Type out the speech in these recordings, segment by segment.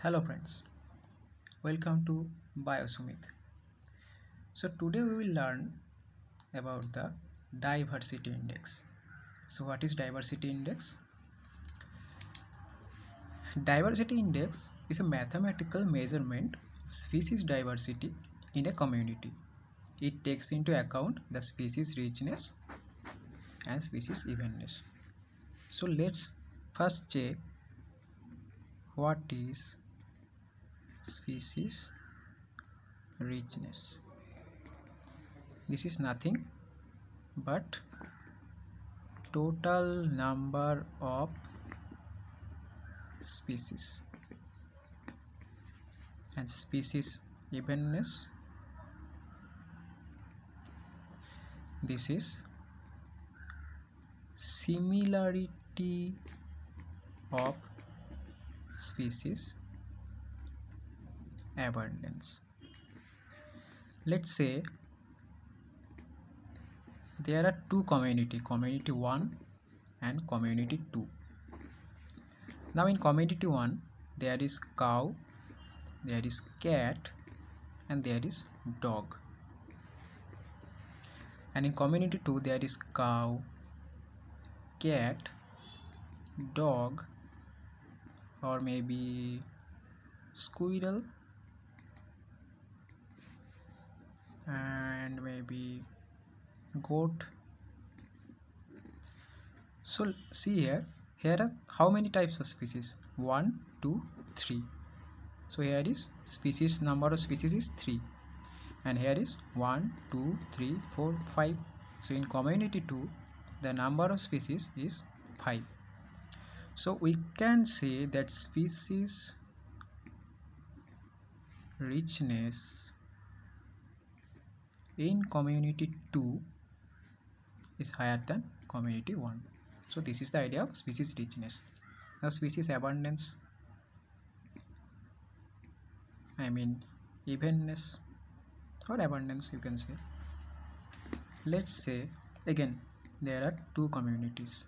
Hello friends, welcome to Biosumit. So today we will learn about the diversity index. So what is diversity index? Diversity index is a mathematical measurement of species diversity in a community. It takes into account the species richness and species evenness. So let's first check what is species richness. This is nothing but total number of species, and species evenness, this is similarity of species abundance. Let's say there are two community 1 and community 2. Now in community 1 there is cow, there is cat, and there is dog. And in community 2 there is cow, cat, dog, or maybe squirrel, and maybe goat. So see here are how many types of species? 1, 2, 3. So here is species, number of species is 3, and here is 1, 2, 3, 4, 5. So in community 2 the number of species is 5. So we can say that species richness in community 2 is higher than community 1. So this is the idea of species richness. Now species abundance, I mean evenness or abundance you can say. Let's say again there are two communities.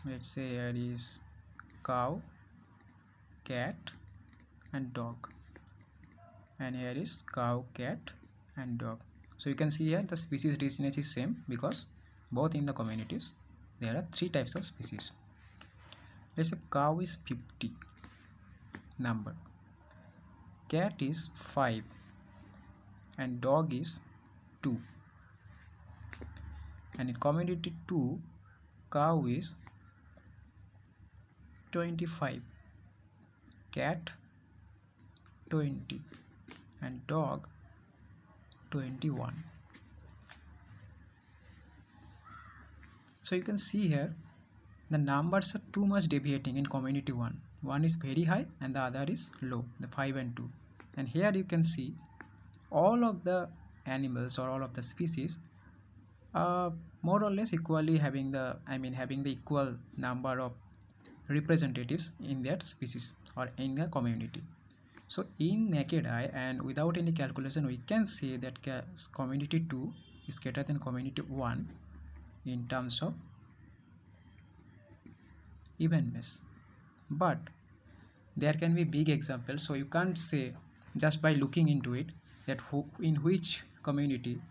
Let's say here is cow, cat, and dog, and here is cow, cat, and dog. So you can see here the species richness is same because both in the communities there are 3 types of species. Let's say cow is 50 number, cat is 5, and dog is 2. And in community 2 cow is 25, cat 20, and dog 21. So you can see here the numbers are too much deviating in community 1. One is very high and the other is low, the 5 and 2. And here you can see all of the animals or all of the species are more or less equally having the equal number of representatives in that species or in the community. So in naked eye and without any calculation we can say that community 2 is greater than community 1 in terms of evenness. But there can be big examples, so you can't say just by looking into it that in which community,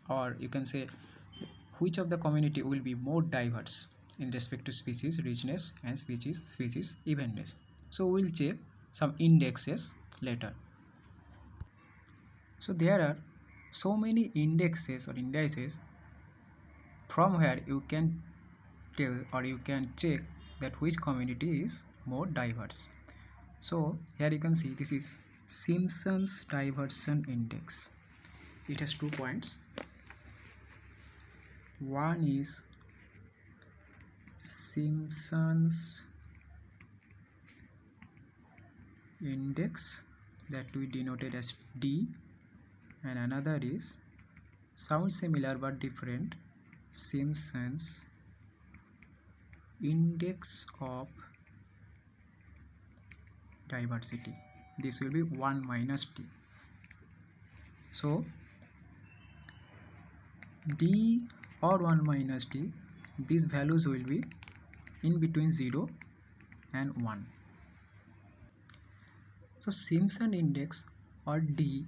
or you can say which of the community will be more diverse in respect to species richness and species evenness. So we'll check some indexes later. So there are so many indexes or indices from where you can tell or you can check that which community is more diverse. So here you can see this is Simpson's diversion index. It has 2 points. One is Simpson's index that we denoted as D, and another is sounds similar but different, Simpson's index of diversity. This will be 1 minus D. So D or 1 minus D, these values will be in between 0 and 1. So Simpson index or D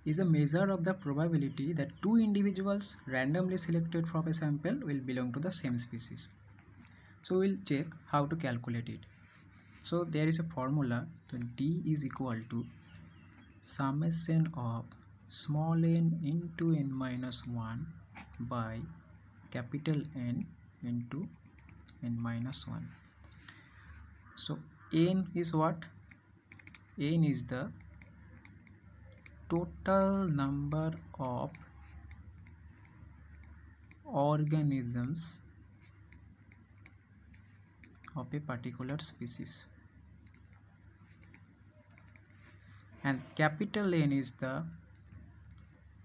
is a measure of the probability that two individuals randomly selected from a sample will belong to the same species. So we'll check how to calculate it. So there is a formula. So D is equal to summation of small n into n minus 1 by capital N into n minus 1. So n is what? N is the total number of organisms of a particular species, and capital N is the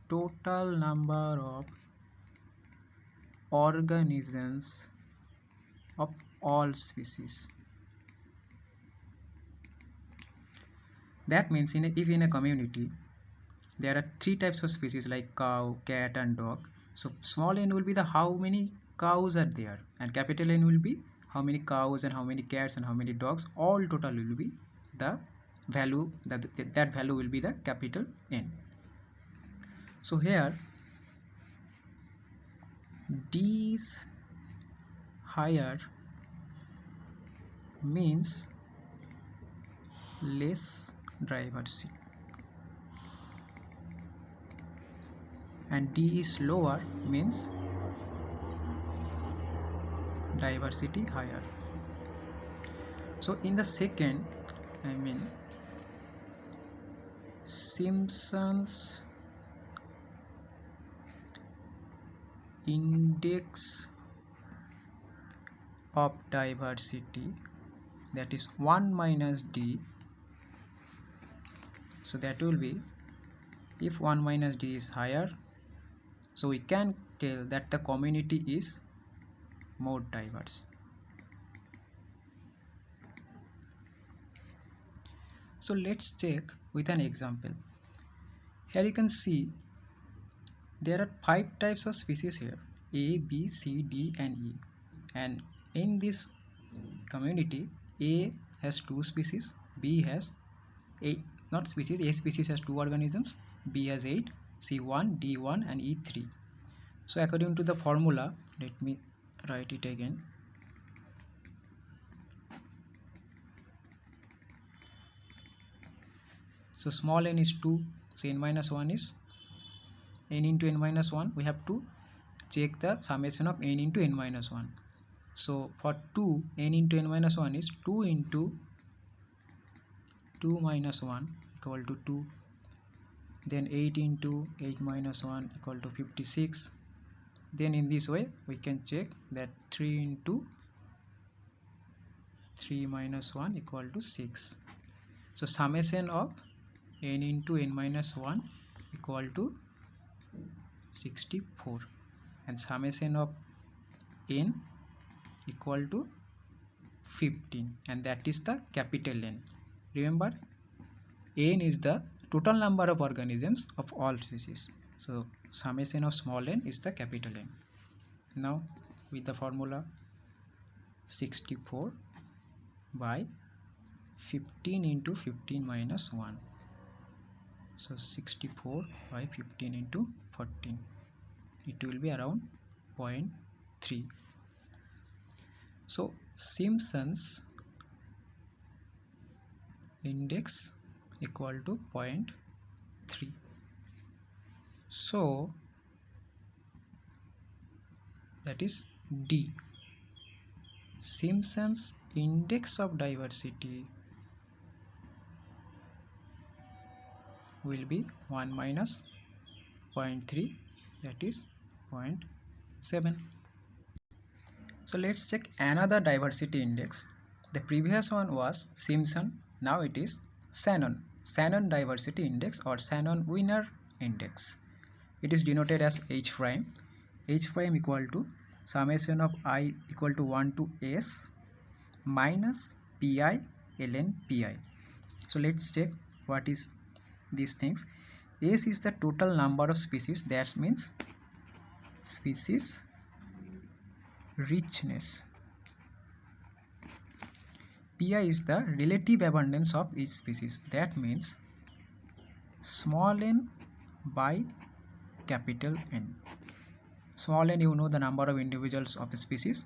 total number of organisms of all species. That means if in a community there are three types of species like cow, cat and dog, so small n will be the how many cows are there, and capital N will be how many cows and how many cats and how many dogs, all total will be the value, that value will be the capital N. So here D is higher means less diversity, and D is lower means diversity higher. So in the second, Simpson's index of diversity, that is 1 minus D. So that will be, if 1 minus D is higher, so we can tell that the community is more diverse. So let's check with an example. Here you can see there are 5 types of species here, A, B, C, D and E, and in this community A has 2 species, B has 8, not species, A species has 2 organisms, B has 8, C1, D1 and E3. So according to the formula, let me write it again. So small n is 2, so n minus 1 is n into n minus 1. We have to check the summation of n into n minus 1. So for 2, n into n minus 1 is 2 into 2 minus 1 equal to 2. Then 8 into 8 minus 1 equal to 56. Then in this way we can check that 3 into 3 minus 1 equal to 6. So summation of n into n minus 1 equal to 64, and summation of n equal to 15, and that is the capital N. Remember, n is the total number of organisms of all species, so summation of small n is the capital N. Now with the formula 64 by 15 into 15 minus 1, so 64 by 15 into 14, it will be around 0.3. So Simpson's index equal to 0.3. So that is D. Simpson's index of diversity will be 1 minus 0.3, that is 0.7. So let's check another diversity index. The previous one was Simpson, now it is Shannon. Shannon diversity index or Shannon Wiener index. It is denoted as H prime. H prime equal to summation of I equal to 1 to S minus Pi ln Pi. So let's check what is these things. S is the total number of species, that means species richness. Pi is the relative abundance of each species. That means small n by capital N. Small n, you know the number of individuals of a species,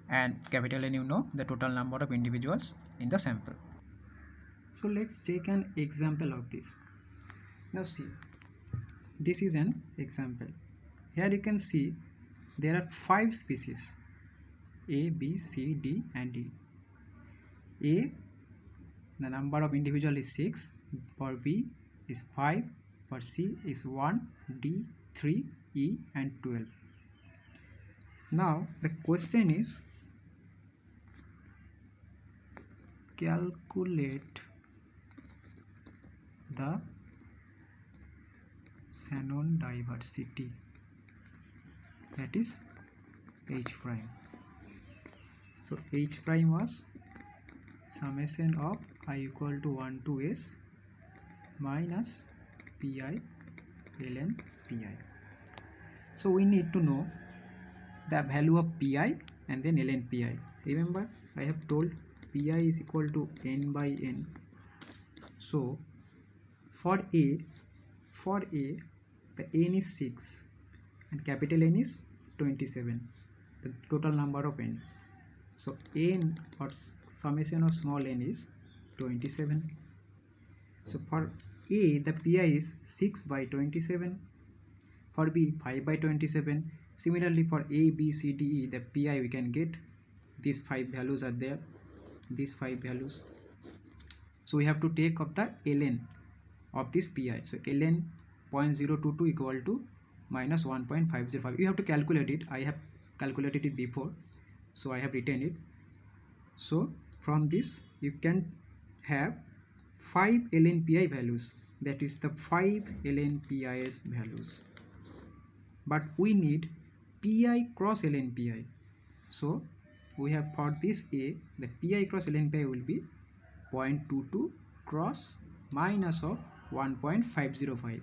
and capital N, you know the total number of individuals in the sample. So let's take an example of this. Now see, this is an example. Here you can see there are 5 species: A, B, C, D and E. A, the number of individual is 6, for B is 5, for C is 1, D 3, E and 12. Now the question is, calculate the Shannon diversity, that is H prime. So H prime was summation of I equal to 1 to S minus Pi ln Pi. So we need to know the value of Pi and then ln Pi. Remember, I have told Pi is equal to n by n. So for A, the n is 6 and capital N is 27, the total number of n. So n, or summation of small n, is 27. So for A, the Pi is 6 by 27. For B, 5 by 27. Similarly for A, B, C, D, E, the Pi we can get, these 5 values are there, these 5 values. So we have to take up the ln of this Pi. So ln 0.022 equal to minus 1.505. You have to calculate it. I have calculated it before, so I have written it. So from this you can have 5 ln Pi values, that is the 5 ln Pi's values. But we need Pi cross ln Pi. So we have, for this A, the Pi cross ln Pi will be 0.22 cross minus of 1.505.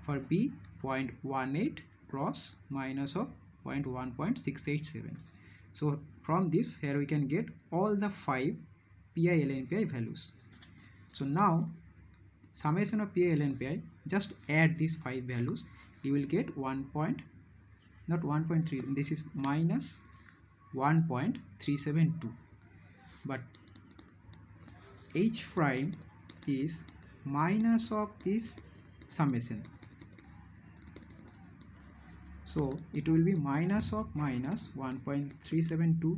For B, 0.18 cross minus of 0.1.687. So from this, here we can get all the 5 Pi ln Pi values. So now summation of Pi ln Pi, just add these 5 values, you will get 1.3, this is minus 1.372, but H prime is minus of this summation, so it will be minus of minus 1.372,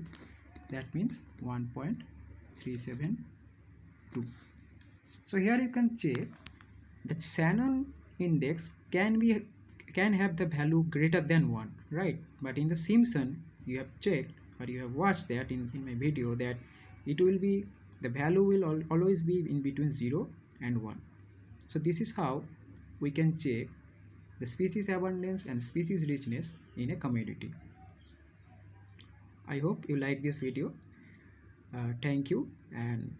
that means 1.372. So here you can check that Shannon index can have the value greater than 1, right? But in the Simpson, you have checked, or you have watched that in my video, that it will be, the value will always be in between 0 and 1. So this is how we can check the species abundance and species richness in a community. I hope you like this video. Thank you, and